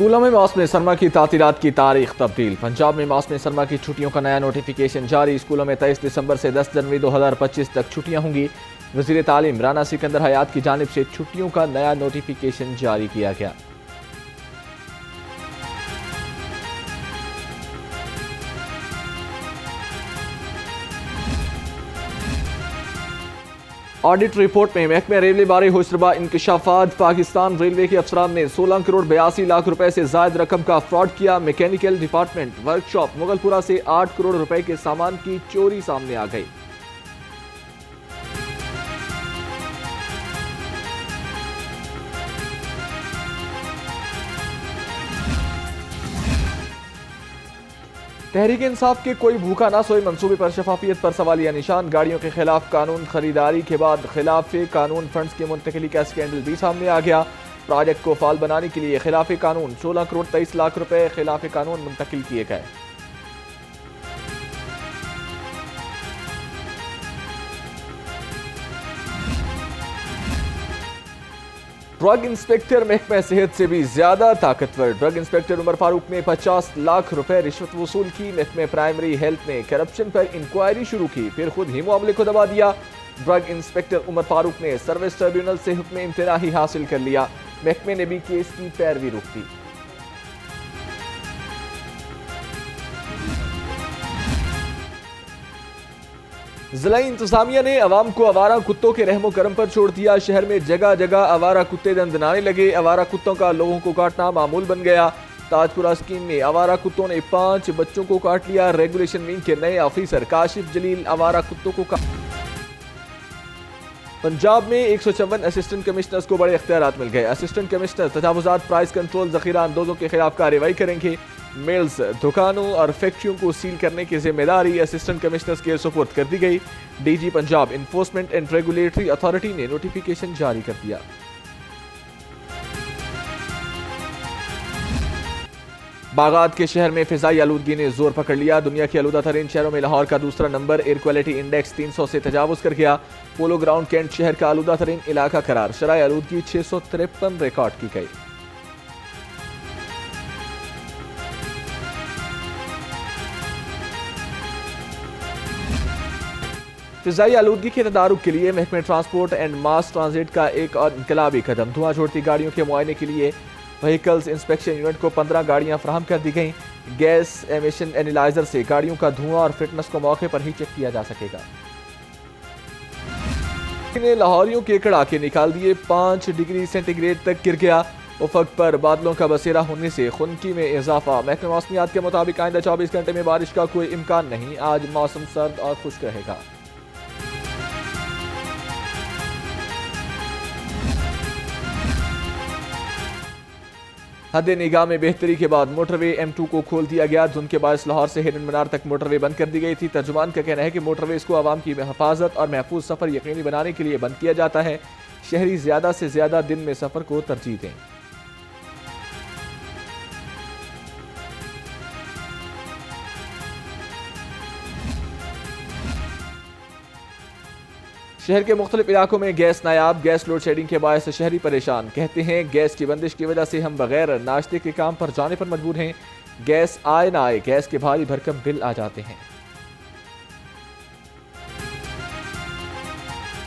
स्कूलों में मौसम सरमा की तातीलात की तारीख तब्दील। पंजाब में मौसम सरमा की छुट्टियों का नया नोटिफिकेशन जारी। स्कूलों में 23 दिसंबर से 10 जनवरी 2025 तक छुट्टियां होंगी। वज़ीर तालीम राना सिकंदर हयात की जानिब से छुट्टियों का नया नोटिफिकेशन जारी किया गया। ऑडिट रिपोर्ट में महकमे रेलवे बारे होशरबा इंकशाफात। पाकिस्तान रेलवे के अफसरान ने 16 करोड़ 82 लाख रुपए से जायद रकम का फ्रॉड किया। मैकेनिकल डिपार्टमेंट वर्कशॉप मुगलपुरा से 8 करोड़ रुपए के सामान की चोरी सामने आ गई। तहरीक इंसाफ के कोई भूखा ना सोए मंसूबे पर शफाफियत पर सवालिया निशान। गाड़ियों के खिलाफ कानून खरीदारी के बाद खिलाफ कानून फंड्स की मुंतकिली का स्कैंडल भी सामने आ गया। प्रोजेक्ट को फाल बनाने के लिए खिलाफ कानून 16 करोड़ 23 लाख रुपए खिलाफ कानून मुंतकिल किए गए। ड्रग इंस्पेक्टर महकमा सेहत से भी ज्यादा ताकतवर। ड्रग इंस्पेक्टर उमर फारूक ने 50 लाख रुपए रिश्वत वसूल की। महकमा प्राइमरी हेल्थ ने करप्शन पर इंक्वायरी शुरू की, फिर खुद ही मामले को दबा दिया। ड्रग इंस्पेक्टर उमर फारूक ने सर्विस ट्रिब्यूनल से हुक्म इम्तिनाही हासिल कर लिया। महकमे ने भी केस की पैरवी रोक दी। जिला इंतजामिया ने अवाम को आवारा कुत्तों के रहमो करम पर छोड़ दिया। शहर में जगह जगह आवारा कुत्ते दंदनाने लगे। आवारा कुत्तों का लोगों को काटना मामूल बन गया। ताजपुरा स्कीम में आवारा कुत्तों ने 5 बच्चों को काट लिया। रेगुलेशन विंग के नए ऑफिसर काशिफ जलील आवारा कुत्तों को पंजाब में 154 असिस्टेंट कमिश्नर्स को बड़े इख्तियारात मिल गए। असिस्टेंट कमिश्नर तजावुजात, प्राइस कंट्रोल, जखीरा अंदोजों के खिलाफ कार्रवाई करेंगे। मिल्स, दुकानों और फैक्ट्रियों को सील करने की जिम्मेदारी असिस्टेंट कमिश्नर्स के सुपुर्द कर दी गई। DG Punjab enforcement and regulatory authority ने नोटिफिकेशन जारी कर दिया। बागात के शहर में फिजाई आलूदगी ने जोर पकड़ लिया। दुनिया के आलूदा तरीन शहरों में लाहौर का दूसरा नंबर। एयर क्वालिटी इंडेक्स 300 से तजावुज कर गया। पोलो ग्राउंड कैंट शहर का आलूदा तरीन इलाका करार। शराय आलूदगी 653 रिकॉर्ड की गई। फिजाई आलूदगी के तदारुक के लिए महकमे ट्रांसपोर्ट एंड मास ट्रांजिट का एक और इनकलाबी कदम। धुआं छोड़ती गाड़ियों के मुआयने के लिए व्हीकल्स इंस्पेक्शन यूनिट को 15 गाड़ियां फराहम कर दी गई। गैस एमिशन एनालाइजर से गाड़ियों का धुआं और फिटनेस को मौके पर ही चेक किया जा सकेगा। ने लाहौरियों के कड़ाके निकाल दिए। 5 डिग्री सेंटीग्रेड तक गिर गया। उफक पर बादलों का बसेरा होने से खुनकी में इजाफा। महकमे मौसमियात के मुताबिक आइंदा 24 घंटे में बारिश का कोई इम्कान नहीं। आज मौसम सर्द और खुश्क रहेगा। हद निगाह में बेहतरी के बाद मोटरवे M2 को खोल दिया गया। धुंध के बायस लाहौर से हिरन मीनार तक मोटरवे बंद कर दी गई थी। तर्जुमान का कहना है कि मोटरवेज को आवाम की हिफाजत और महफूज सफर यकीनी बनाने के लिए बंद किया जाता है। शहरी ज्यादा से ज्यादा दिन में सफर को तरजीह दें। शहर के मुख्तलिफ इलाकों में गैस नायाब। गैस लोड शेडिंग के बायस शहरी परेशान। कहते हैं गैस की बंदिश की वजह से हम बगैर नाश्ते के काम पर जाने पर मजबूर हैं। गैस आए ना आए गैस के भारी भरकम बिल आ जाते हैं।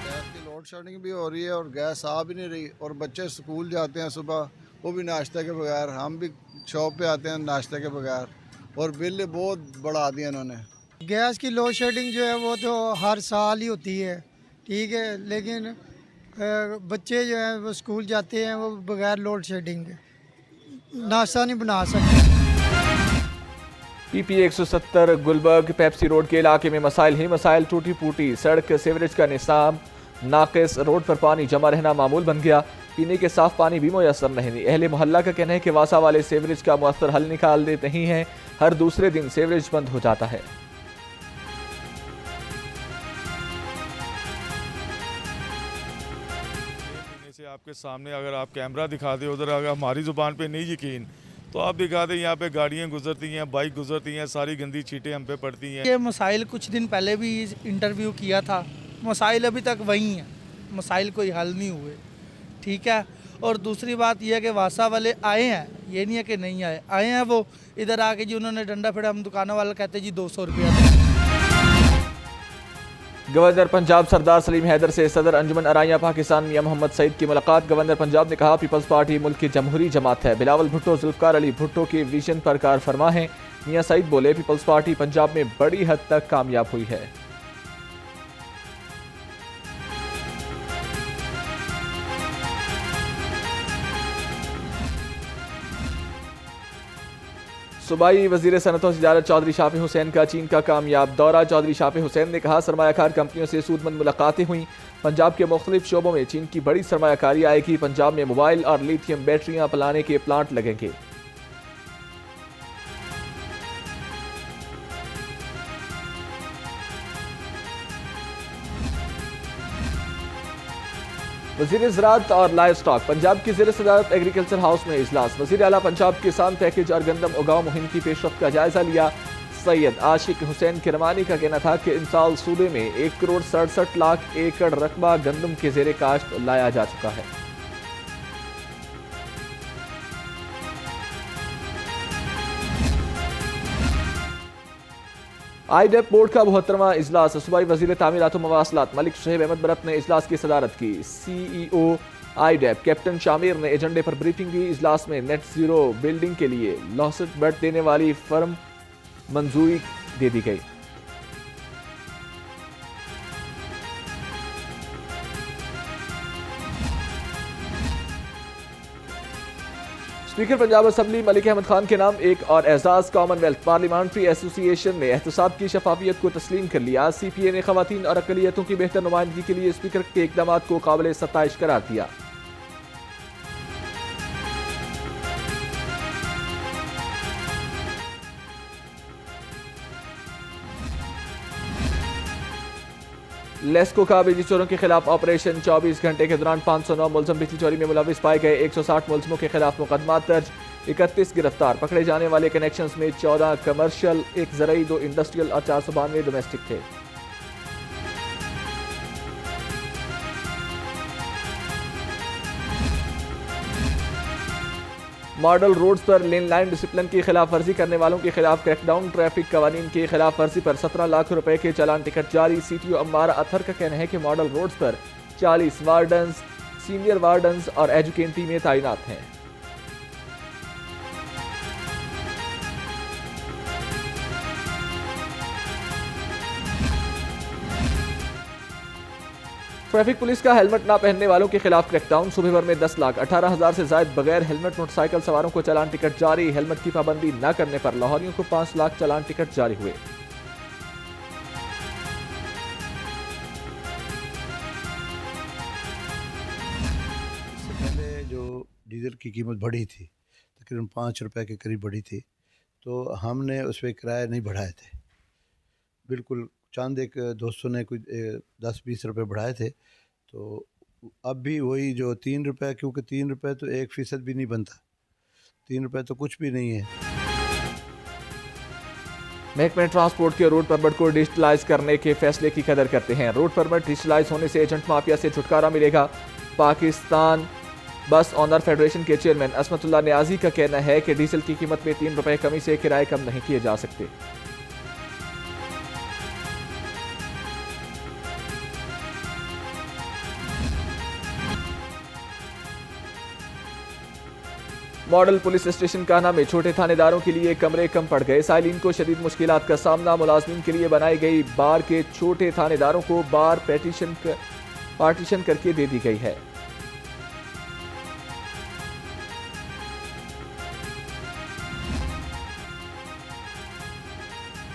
गैस की लोड शेडिंग भी हो रही है और गैस आ भी नहीं रही। और बच्चे स्कूल जाते हैं सुबह, वो भी नाश्ते के बगैर। हम भी शॉप पे आते हैं नाश्ते के बगैर। और बिल बहुत बढ़ा दिया इन्होंने। गैस की लोड शेडिंग जो है वो तो हर साल ही होती है, ठीक है, लेकिन बच्चे जो हैं वो स्कूल जाते हैं, वो बगैर लोड शेडिंग के नाश्ता नहीं बना सकते। PP 170 गुलबर्ग पेप्सी रोड के इलाके में मसाइल ही मसाइल। टूटी फूटी सड़क, सीवरेज का निसाब नाकिस, रोड पर पानी जमा रहना मामूल बन गया। पीने के साफ पानी भी मुयसर नहीं। अहले मोहल्ला का कहना है कि वासा वाले सीवरेज का मुअस्सर हल निकाल देते ही हैं। हर दूसरे दिन सीवरेज बंद हो जाता है। आपके सामने अगर आप कैमरा दिखा दे, उधर अगर हमारी ज़ुबान पे नहीं यकीन तो आप दिखा दें, यहाँ पे गाड़ियाँ गुजरती हैं, बाइक गुजरती हैं, सारी गंदी चीटें हम पे पड़ती हैं। ये मसाइल कुछ दिन पहले भी इंटरव्यू किया था, मसाइल अभी तक वही हैं, मसाइल कोई हल नहीं हुए, ठीक है। और दूसरी बात यह है कि वासा वाले आए हैं, ये नहीं है कि नहीं आए हैं। वो इधर आके जी उन्होंने डंडा फिर हम दुकानों वाले कहते जी 200 रुपया दो। गवर्नर पंजाब सरदार सलीम हैदर से सदर अंजुमन अराइया पाकिस्तान मियां मोहम्मद सईद की मुलाकात। गवर्नर पंजाब ने कहा पीपल्स पार्टी मुल्क की जमहूरी जमात है। बिलावल भुट्टो जुल्फकार अली भुट्टो के विजन पर कार फरमा है। मियां सईद बोले पीपल्स पार्टी पंजाब में बड़ी हद तक कामयाब हुई है। सूबाई वजीर सनत और तिजारत चौधरी शाफी हुसैन का चीन का कामयाब दौरा। चौधरी शाफी हुसैन ने कहा सरमायाकार कंपनियों से सूदमंद मुलाकातें हुई। पंजाब के मुख्तलिफ शोबों में चीन की बड़ी सरमायाकारी आएगी। पंजाब में मोबाइल और लिथियम बैटरियां पिलाने के प्लांट लगेंगे। वज़ीर ज़राअत और लाइव स्टॉक पंजाब की ज़ेर सदारत एग्रीकल्चर हाउस में इजलास। वज़ीर आला पंजाब किसान पैकेज और गंदम उगाओ मुहिम की पेशरफ्त का जायजा लिया। सैयद आशिक हुसैन किरमानी का कहना था कि इस साल सूबे में 1 करोड़ 67 लाख एकड़ रकबा गंदम के ज़ेर काश्त लाया जा चुका है। आईडेप बोर्ड का 72वां इजलास। सूबाई वजीर तामीरात मवासलात मलिक शोहेब अहमद बरत ने इजलास की सदारत की। CEO आईडेप कैप्टन शामिर ने एजेंडे पर ब्रीफिंग दी। इजलास में नेट जीरो बिल्डिंग के लिए लॉसेट बढ़ देने वाली फर्म मंजूरी दे दी गई। स्पीकर पंजाब असम्बली मलिक अहमद खान के नाम एक और एजाज। कॉमनवेल्थ पार्लियामेंट्री एसोसिएशन ने एहतसाब की शफाफियत को तस्लीम कर लिया। CPA ने खवातीन और अकलियतों की बेहतर नुमाइंदगी के लिए स्पीकर के इकदाम को काबिल सताइश करार दिया। लेस्को का बिजली चोरों के खिलाफ ऑपरेशन। 24 घंटे के दौरान 509 मुलजम बिजली चोरी में मुलविस पाए गए। 160 मुलजमों के खिलाफ मुकदमा दर्ज। 31 गिरफ्तार। पकड़े जाने वाले कनेक्शंस में 14 कमर्शियल, 1 ज़रई, 2 इंडस्ट्रियल और 492 डोमेस्टिक थे। मॉडल रोड्स पर लेन लाइन डिसिप्लिन की खिलाफ वर्जी करने वालों के खिलाफ क्रैकडाउन। ट्रैफिक कवानीन की खिलाफ वर्जी पर 17 लाख रुपए के चालान टिकट जारी। CTO अम्मारा अथर का कहना है कि मॉडल रोड्स पर 40 वार्डन्स, सीनियर वार्डन्स और एजुकेशन टीमें तैनात हैं। ट्रैफिक पुलिस का हेलमेट ना पहनने वालों के खिलाफ क्रैकडाउन। सुबह भर में 10 लाख 18,000 से ज्यादा बगैर हेलमेट मोटरसाइकिल सवारों को चालान टिकट जारी। हेलमेट की पाबंदी न करने पर लाहौरियों को 5 लाख चालान टिकट जारी हुए। इससे पहले जो डीजल की कीमत बढ़ी थी, तकरीबन 5 रुपए के करीब बढ़ी थी, तो हमने उस पर किराया नहीं बढ़ाए थे। बिल्कुल चांद एक दोस्तों ने कुछ 10-20 रुपए बढ़ाए थे, तो अब भी वही जो 3 रुपए, क्योंकि 3 रुपए तो 1% भी नहीं बनता, 3 रुपए तो कुछ भी नहीं है। महकमे ट्रांसपोर्ट के रोड परमिट को डिजिटलाइज करने के फैसले की कदर करते हैं। रोड परमिट डिजिटलाइज होने से एजेंट माफिया से छुटकारा मिलेगा। पाकिस्तान बस ऑनर फेडरेशन के चेयरमैन असमतुल्लाह नियाजी का कहना है कि डीजल की कीमत में 3 रुपए कमी से किराए कम नहीं किए जा सकते। मॉडल पुलिस स्टेशन कान्हा में छोटे थानेदारों के लिए कमरे कम पड़ गए। साइलिन को शदीद मुश्किलात का सामना। मुलाजमीन के लिए बनाई गई बार के छोटे थानेदारों को बार पार्टीशन करके दे दी गई है।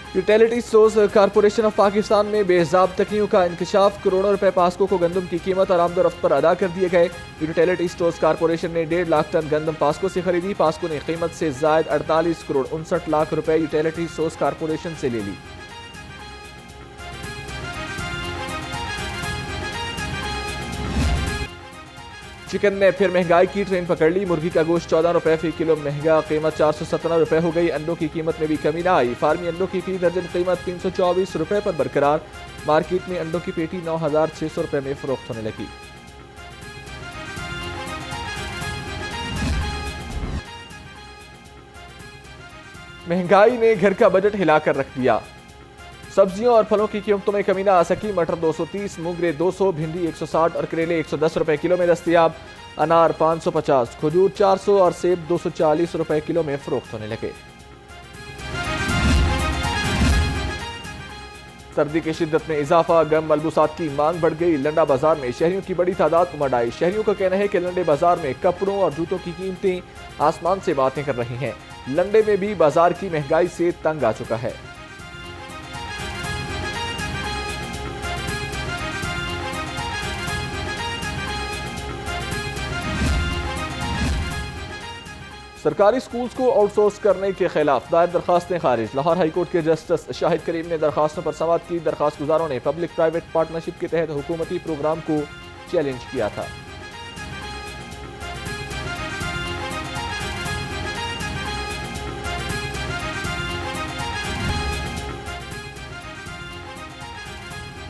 Utility stores corporation of Pakistan में बेज़ाब्तगियों का इंकशाफ। करोड़ों रुपए पास्को को गंदम की कीमत और आमदोरफ्त पर अदा कर दिए गए। यूटिलिटी स्टोर्स कॉरपोरेशन ने 1.5 लाख टन गंदम पास्को से खरीदी। पास्को ने कीमत से जायद 48 करोड़ 59 लाख रुपए यूटिलिटी स्टोर्स कॉरपोरेशन से ले ली। चिकन ने फिर महंगाई की ट्रेन पकड़ ली। मुर्गी का गोश्त 14 रुपए फी किलो महंगा, कीमत 417 रुपए हो गई। अंडों की कीमत में भी कमी ना आई। फार्मी अंडों की फी दर्जन कीमत 324 रुपए पर बरकरार। मार्केट में अंडों की पेटी 9,600 रुपए में फरोख्त होने लगी। महंगाई ने घर का बजट हिलाकर रख दिया। सब्जियों और फलों की कीमतों में कमी न आ सकी। मटर 230, मूंगरे 200, भिंडी 160 और करेले 110 रुपए किलो में दस्तयाब। अनार 550, खजूर 400 और सेब 240 रुपए किलो में फरोख्त होने लगे। सर्दी की शिद्दत में इजाफा, गम मलबूसात की मांग बढ़ गई। लंडा बाजार में शहरियों की बड़ी तादाद उमड़ आई। शहरियों का कहना है कि लंडे बाजार में कपड़ों और जूतों की कीमतें आसमान से बातें कर रही हैं। लंडे में भी बाजार की महंगाई से तंग आ चुका है। सरकारी स्कूल्स को आउटसोर्स करने के खिलाफ दायर दरखास्तें खारिज। लाहौर हाईकोर्ट के जस्टिस शाहिद करीम ने दरखास्तों पर समाअत की। दरखास्त गुजारों ने पब्लिक प्राइवेट पार्टनरशिप के तहत हुकूमती प्रोग्राम को चैलेंज किया था।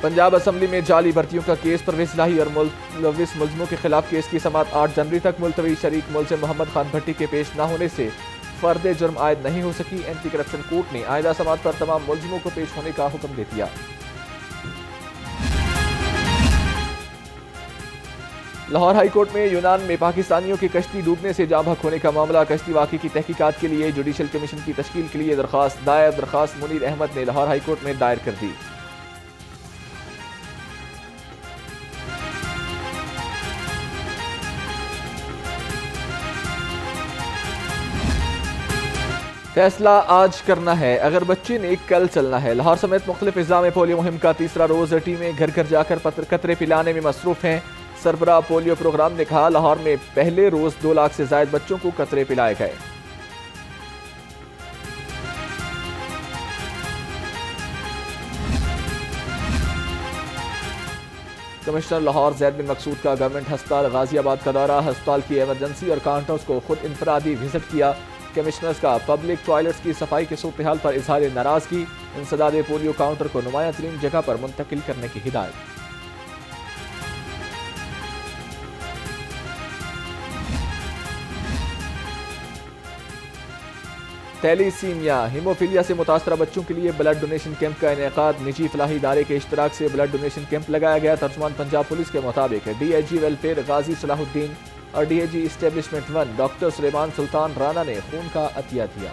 पंजाब असम्बली में जाली भर्तियों का केस। परवेज इलाही और मुलविस मुलजमों के खिलाफ केस की समाअत 8 जनवरी तक मुलतवी। शरीक मुलजिम मोहम्मद खान भट्टी के पेश न होने से फर्द जुर्म आयद नहीं हो सकी। एंटी करप्शन कोर्ट ने आयदा समाअत पर तमाम मुलजिमों को पेश होने का हुक्म दे दिया। लाहौर हाईकोर्ट में यूनान में पाकिस्तानियों की कश्ती डूबने से जाँ बहक होने का मामला। कश्ती वाक़ई की तहकीकात के लिए जुडिशल कमीशन की तश्कील के लिए दरखास्त दायर। दरखास्त मुनीर अहमद ने लाहौर हाईकोर्ट में दायर कर दी। फैसला आज करना है, अगर बच्चे ने कल चलना है। लाहौर समेत मुख्तलिफ अज़ला में पोलियो मुहिम का तीसरा रोज। टीमें घर घर जाकर कतरे पिलाने में मसरूफ हैं। सरबराह पोलियो प्रोग्राम ने कहा, लाहौर में पहले रोज 2 लाख से ज्यादा बच्चों को कतरे पिलाए गए। कमिश्नर लाहौर ज़ैद बिन मकसूद का गवर्नमेंट हस्पताल गाजियाबाद का दौरा। हस्पताल की इमरजेंसी और काउंटर्स को खुद इनफरादी विजिट किया। कमिश्नर्स का पब्लिक टॉयलेट्स की सफाई के सूरत हाल पर इजहार नाराजगी। इंसदाद पोलियो काउंटर को नुमाया तरीन जगह पर मुंतकिल करने की हिदायत। थैलीसीमिया हीमोफीलिया से मुतासरा बच्चों के लिए ब्लड डोनेशन कैंप का इनेकाद। निजी फलाही इदारे के इश्तराक से ब्लड डोनेशन कैंप लगाया गया। तर्जुमान पंजाब पुलिस के मुताबिक DIG वेलफेयर गाजी सलाहुद्दीन और DIG इस्टेब्लिशमेंट 1 डॉक्टर सुलेमान सुल्तान राना ने खून का अतिया दिया।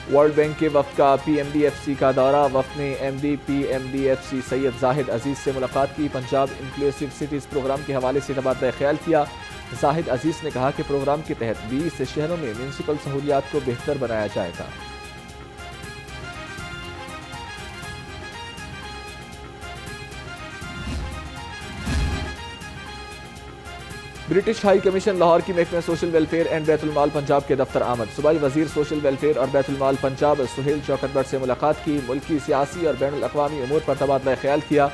वर्ल्ड बैंक के वफ्द का PMDFC का दौरा। वफ्द ने MD PMDFC सैयद जाहिद अजीज से मुलाकात की। पंजाब इंक्लूसिव सिटीज प्रोग्राम के हवाले से तबादला ख्याल किया। जाहिद अजीज ने कहा कि प्रोग्राम के तहत 20 शहरों में म्यूनसिपल सहूलियात को बेहतर बनाया जाएगा। ब्रिटिश हाई कमीशन लाहौर की महकमे सोशल वेलफेयर एंड बैतुल माल पंजाब के दफ्तर आमद। सूबाई वजीर सोशल वेलफेयर और बैतुल माल पंजाब सुहेल शौकत भट्ट से मुलाकात की। मुल्की सियासी और बैनुल अक़वामी उमूर पर तबादला ख्याल किया।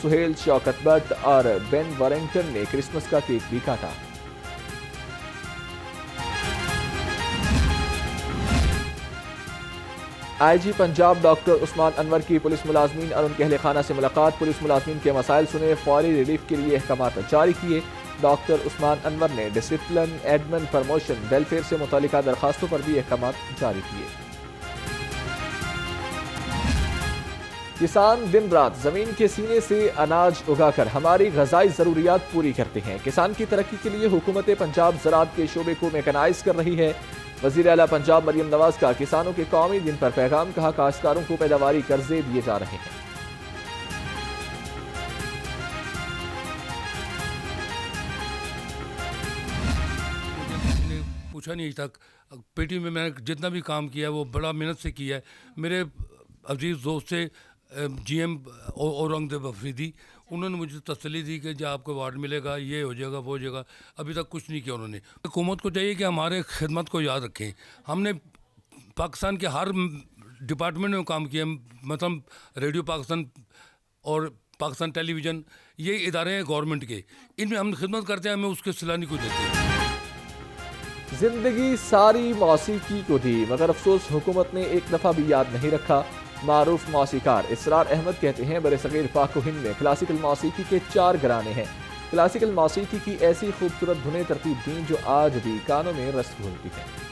सुहेल शौकत भट्ट और बेन वारिंगटन ने क्रिसमस का केक भी काटा। IG पंजाब डॉक्टर उस्मान अनवर की पुलिस मुलाजमीन और उनके अहले खाना से मुलाकात। पुलिस मुलाजमीन के मसाइल सुने, फौरी रिलीफ के लिए अहकामात जारी किए। डॉक्टर उस्मान अनवर ने डिसिप्लिन, एडमिन, प्रमोशन, वेलफेयर से मुतालिका दरखास्तों पर भी अहकामात जारी किए। किसान दिन रात जमीन के सीने से अनाज उगाकर हमारी गजाई जरूरियात पूरी करते हैं। किसान की तरक्की के लिए हुकूमत पंजाब ज़राअत के शोबे को मैकेनाइज कर रही है। वज़ीर आला पंजाब मरियम नवाज का किसानों के कौमी दिन पर पैगाम। कहा, काश्तकारों को पैदावारी कर्जे दिए जा रहे हैं। पूछा नहीं तक पेटी में मैंने जितना भी काम किया है वो बड़ा मेहनत से किया है। मेरे अजीज़ दोस्त से GM औरंगजेब अफरीदी, उन्होंने मुझे तसल्ली दी कि जब आपको अवार्ड मिलेगा, ये हो जाएगा, वो हो जाएगा। अभी तक कुछ नहीं किया उन्होंने। हुकूमत को चाहिए कि हमारे खिदमत को याद रखें। हमने पाकिस्तान के हर डिपार्टमेंट में काम किया, मतलब रेडियो पाकिस्तान और पाकिस्तान टेलीविज़न, ये इदारे हैं गवर्नमेंट के, इनमें हम खिदमत करते हैं, हमें उसके सिला नहीं कोई देते। जिंदगी सारी मौसीकी को दी, मगर अफसोस हुकूमत ने एक दफ़ा भी याद नहीं रखा। मारूफ मौसीकार इसरार अहमद कहते हैं, बरे सगीर पाक हिंद में क्लासिकल मौसीकी के 4 घराने हैं। क्लासिकल मौसीकी की ऐसी खूबसूरत धुनें तरतीब दी जो आज भी कानों में रस घोलती हैं।